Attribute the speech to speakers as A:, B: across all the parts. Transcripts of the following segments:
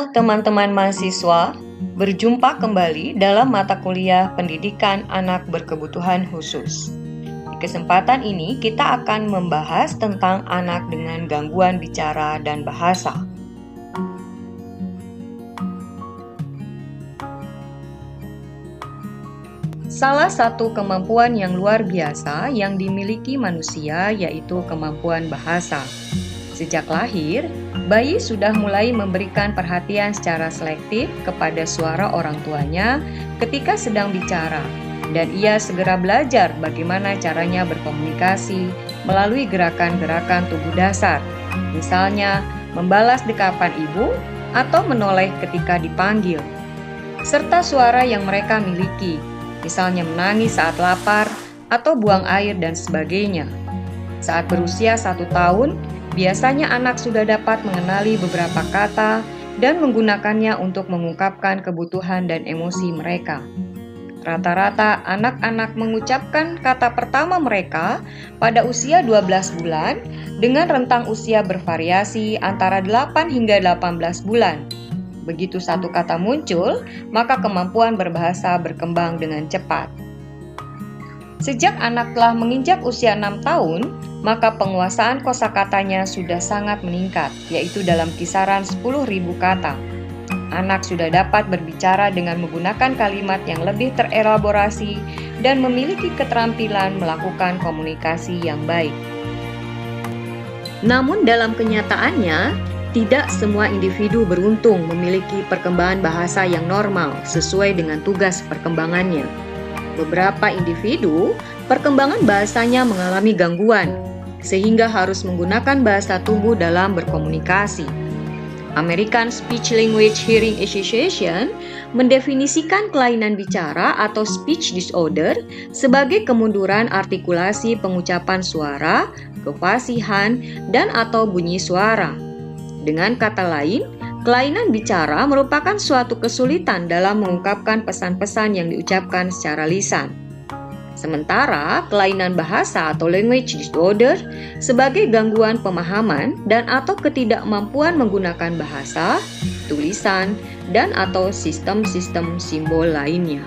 A: Halo teman-teman mahasiswa, berjumpa kembali dalam mata kuliah Pendidikan Anak Berkebutuhan Khusus. Di kesempatan ini kita akan membahas tentang anak dengan gangguan bicara dan bahasa. Salah satu kemampuan yang luar biasa yang dimiliki manusia yaitu kemampuan bahasa. Sejak lahir, bayi sudah mulai memberikan perhatian secara selektif kepada suara orang tuanya ketika sedang bicara, dan ia segera belajar bagaimana caranya berkomunikasi melalui gerakan-gerakan tubuh dasar, misalnya membalas dekapan ibu atau menoleh ketika dipanggil, serta suara yang mereka miliki, misalnya menangis saat lapar atau buang air dan sebagainya. Saat berusia 1 tahun, biasanya anak sudah dapat mengenali beberapa kata dan menggunakannya untuk mengungkapkan kebutuhan dan emosi mereka. Rata-rata anak-anak mengucapkan kata pertama mereka pada usia 12 bulan dengan rentang usia bervariasi antara 8 hingga 18 bulan. Begitu satu kata muncul, maka kemampuan berbahasa berkembang dengan cepat. Sejak anak telah menginjak usia 6 tahun, maka penguasaan kosakatanya sudah sangat meningkat, yaitu dalam kisaran 10.000 kata. Anak sudah dapat berbicara dengan menggunakan kalimat yang lebih terelaborasi dan memiliki keterampilan melakukan komunikasi yang baik. Namun dalam kenyataannya, tidak semua individu beruntung memiliki perkembangan bahasa yang normal sesuai dengan tugas perkembangannya. Beberapa individu, perkembangan bahasanya mengalami gangguan, sehingga harus menggunakan bahasa tubuh dalam berkomunikasi. American Speech Language Hearing Association mendefinisikan kelainan bicara atau speech disorder sebagai kemunduran artikulasi pengucapan suara, kefasihan, dan atau bunyi suara. Dengan kata lain, kelainan bicara merupakan suatu kesulitan dalam mengungkapkan pesan-pesan yang diucapkan secara lisan. Sementara kelainan bahasa atau language disorder sebagai gangguan pemahaman dan atau ketidakmampuan menggunakan bahasa, tulisan, dan atau sistem-sistem simbol lainnya.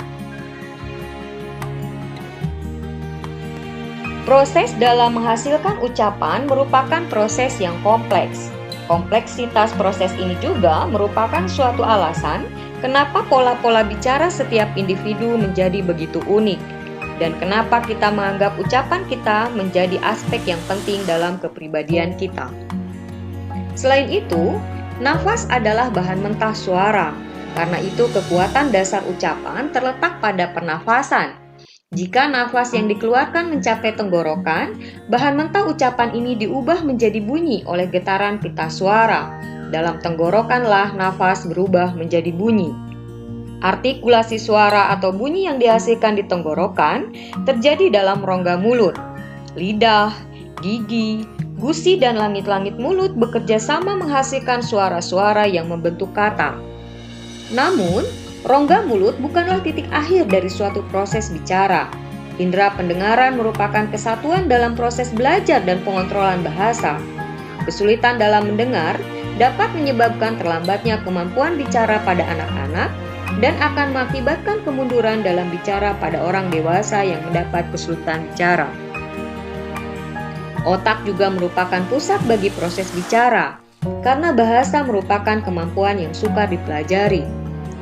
A: Proses dalam menghasilkan ucapan merupakan proses yang kompleks. Kompleksitas proses ini juga merupakan suatu alasan kenapa pola-pola bicara setiap individu menjadi begitu unik dan kenapa kita menganggap ucapan kita menjadi aspek yang penting dalam kepribadian kita. Selain itu, nafas adalah bahan mentah suara. Karena itu kekuatan dasar ucapan terletak pada pernafasan. Jika nafas yang dikeluarkan mencapai tenggorokan, bahan mentah ucapan ini diubah menjadi bunyi oleh getaran pita suara. Dalam tenggorokanlah nafas berubah menjadi bunyi. Artikulasi suara atau bunyi yang dihasilkan di tenggorokan terjadi dalam rongga mulut. Lidah, gigi, gusi, dan langit-langit mulut bekerja sama menghasilkan suara-suara yang membentuk kata. Namun, rongga mulut bukanlah titik akhir dari suatu proses bicara. Indera pendengaran merupakan kesatuan dalam proses belajar dan pengontrolan bahasa. Kesulitan dalam mendengar dapat menyebabkan terlambatnya kemampuan bicara pada anak-anak dan akan mengakibatkan kemunduran dalam bicara pada orang dewasa yang mendapat kesulitan bicara. Otak juga merupakan pusat bagi proses bicara, karena bahasa merupakan kemampuan yang sukar dipelajari.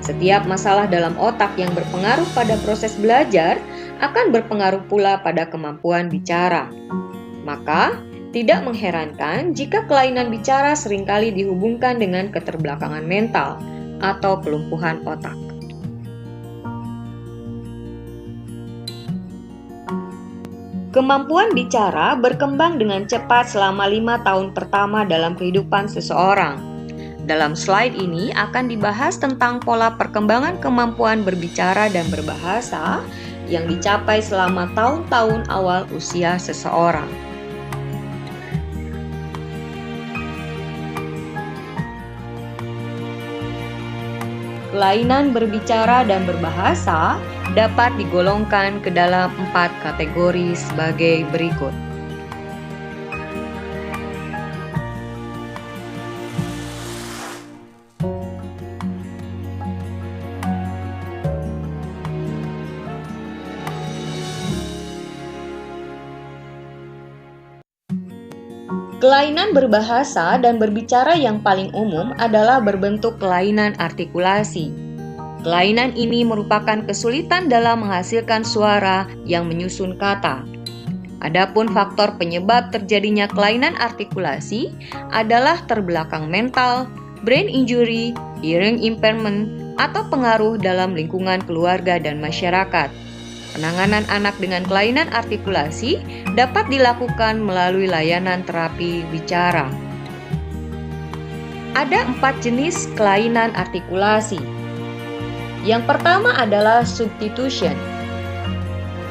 A: Setiap masalah dalam otak yang berpengaruh pada proses belajar akan berpengaruh pula pada kemampuan bicara. Maka, tidak mengherankan jika kelainan bicara seringkali dihubungkan dengan keterbelakangan mental atau kelumpuhan otak. Kemampuan bicara berkembang dengan cepat selama 5 tahun pertama dalam kehidupan seseorang. Dalam slide ini akan dibahas tentang pola perkembangan kemampuan berbicara dan berbahasa yang dicapai selama tahun-tahun awal usia seseorang. Kelainan berbicara dan berbahasa dapat digolongkan ke dalam 4 kategori sebagai berikut. Kelainan berbahasa dan berbicara yang paling umum adalah berbentuk kelainan artikulasi. Kelainan ini merupakan kesulitan dalam menghasilkan suara yang menyusun kata. Adapun faktor penyebab terjadinya kelainan artikulasi adalah terbelakang mental, brain injury, hearing impairment, atau pengaruh dalam lingkungan keluarga dan masyarakat. Penanganan anak dengan kelainan artikulasi dapat dilakukan melalui layanan terapi bicara. Ada 4 jenis kelainan artikulasi. Yang pertama adalah substitution.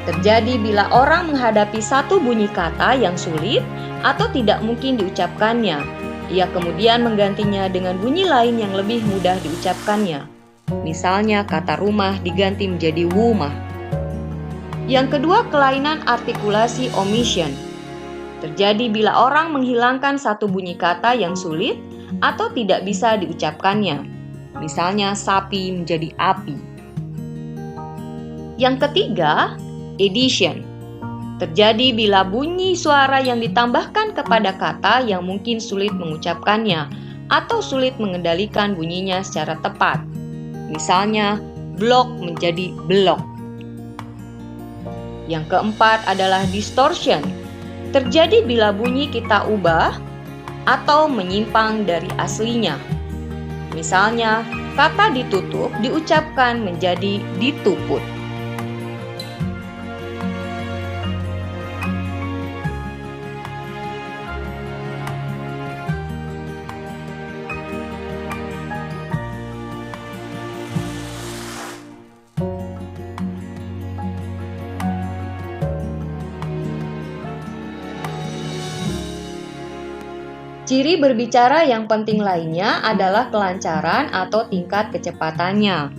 A: Terjadi bila orang menghadapi satu bunyi kata yang sulit atau tidak mungkin diucapkannya. Ia kemudian menggantinya dengan bunyi lain yang lebih mudah diucapkannya. Misalnya kata rumah diganti menjadi wumah. Yang kedua, kelainan artikulasi omission. Terjadi bila orang menghilangkan satu bunyi kata yang sulit atau tidak bisa diucapkannya. Misalnya sapi menjadi api. Yang ketiga, addition. Terjadi bila bunyi suara yang ditambahkan kepada kata yang mungkin sulit mengucapkannya atau sulit mengendalikan bunyinya secara tepat. Misalnya, blok menjadi belok. Yang keempat adalah distortion. Terjadi bila bunyi kita ubah atau menyimpang dari aslinya. Misalnya, kata ditutup diucapkan menjadi dituput. Ciri berbicara yang penting lainnya adalah kelancaran atau tingkat kecepatannya.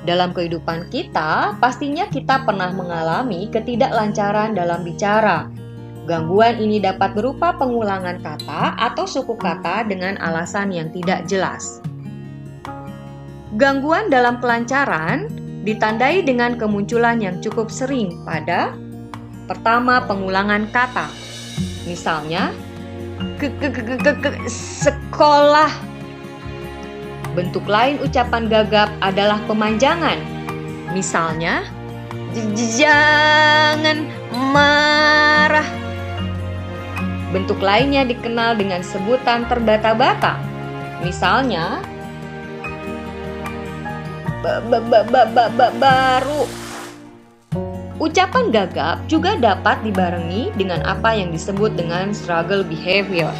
A: Dalam kehidupan kita, pastinya kita pernah mengalami ketidaklancaran dalam bicara. Gangguan ini dapat berupa pengulangan kata atau suku kata dengan alasan yang tidak jelas. Gangguan dalam kelancaran ditandai dengan kemunculan yang cukup sering pada pertama, pengulangan kata. Misalnya, sekolah. Bentuk lain ucapan gagap adalah pemanjangan. Misalnya, jangan marah. Bentuk lainnya dikenal dengan sebutan terbata-bata. Misalnya, baru. Ucapan gagap juga dapat dibarengi dengan apa yang disebut dengan struggle behavior.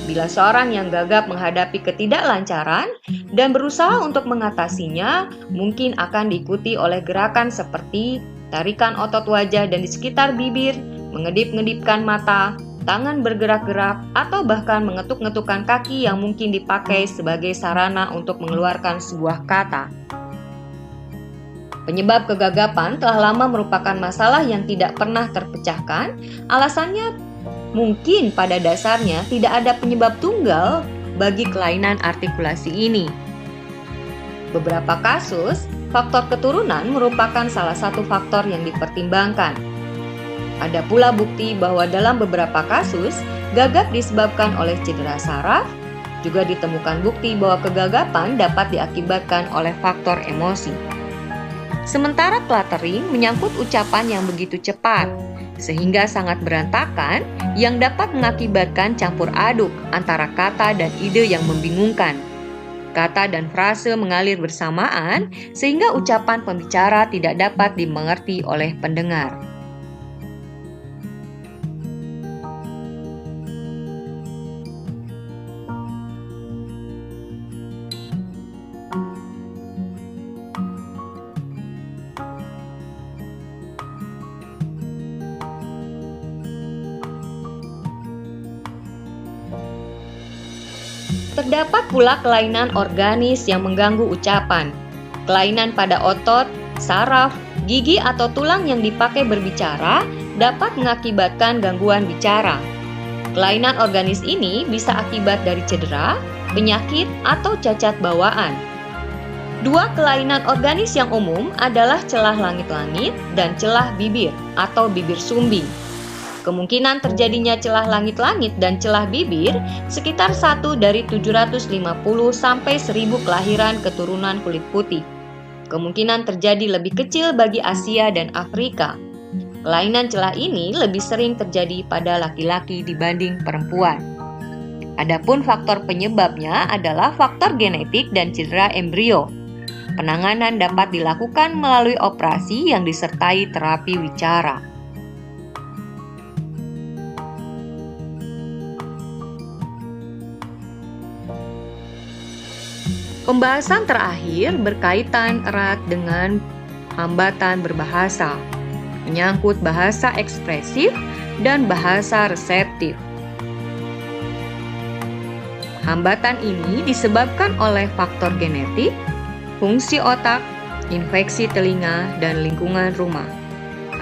A: Bila seorang yang gagap menghadapi ketidaklancaran dan berusaha untuk mengatasinya, mungkin akan diikuti oleh gerakan seperti tarikan otot wajah dan di sekitar bibir, mengedip-ngedipkan mata, tangan bergerak-gerak, atau bahkan mengetuk-ngetukkan kaki yang mungkin dipakai sebagai sarana untuk mengeluarkan sebuah kata. Penyebab kegagapan telah lama merupakan masalah yang tidak pernah terpecahkan. Alasannya mungkin pada dasarnya tidak ada penyebab tunggal bagi kelainan artikulasi ini. Beberapa kasus, faktor keturunan merupakan salah satu faktor yang dipertimbangkan. Ada pula bukti bahwa dalam beberapa kasus, gagap disebabkan oleh cedera saraf. Juga ditemukan bukti bahwa kegagapan dapat diakibatkan oleh faktor emosi. Sementara cluttering menyangkut ucapan yang begitu cepat, sehingga sangat berantakan yang dapat mengakibatkan campur aduk antara kata dan ide yang membingungkan. Kata dan frase mengalir bersamaan sehingga ucapan pembicara tidak dapat dimengerti oleh pendengar. Terdapat pula kelainan organis yang mengganggu ucapan. Kelainan pada otot, saraf, gigi atau tulang yang dipakai berbicara dapat mengakibatkan gangguan bicara. Kelainan organis ini bisa akibat dari cedera, penyakit, atau cacat bawaan. Dua kelainan organis yang umum adalah celah langit-langit dan celah bibir atau bibir sumbing. Kemungkinan terjadinya celah langit-langit dan celah bibir sekitar 1 dari 750 sampai 1000 kelahiran keturunan kulit putih. Kemungkinan terjadi lebih kecil bagi Asia dan Afrika. Kelainan celah ini lebih sering terjadi pada laki-laki dibanding perempuan. Adapun faktor penyebabnya adalah faktor genetik dan cedera embrio. Penanganan dapat dilakukan melalui operasi yang disertai terapi wicara. Pembahasan terakhir berkaitan erat dengan hambatan berbahasa, menyangkut bahasa ekspresif dan bahasa reseptif. Hambatan ini disebabkan oleh faktor genetik, fungsi otak, infeksi telinga, dan lingkungan rumah.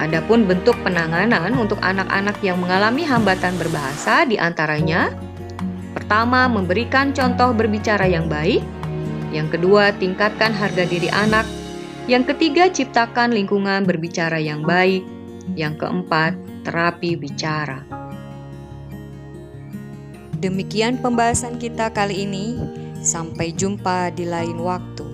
A: Adapun bentuk penanganan untuk anak-anak yang mengalami hambatan berbahasa diantaranya: pertama, memberikan contoh berbicara yang baik. Yang kedua, tingkatkan harga diri anak. Yang ketiga, ciptakan lingkungan berbicara yang baik. Yang keempat, terapi bicara. Demikian pembahasan kita kali ini. Sampai jumpa di lain waktu.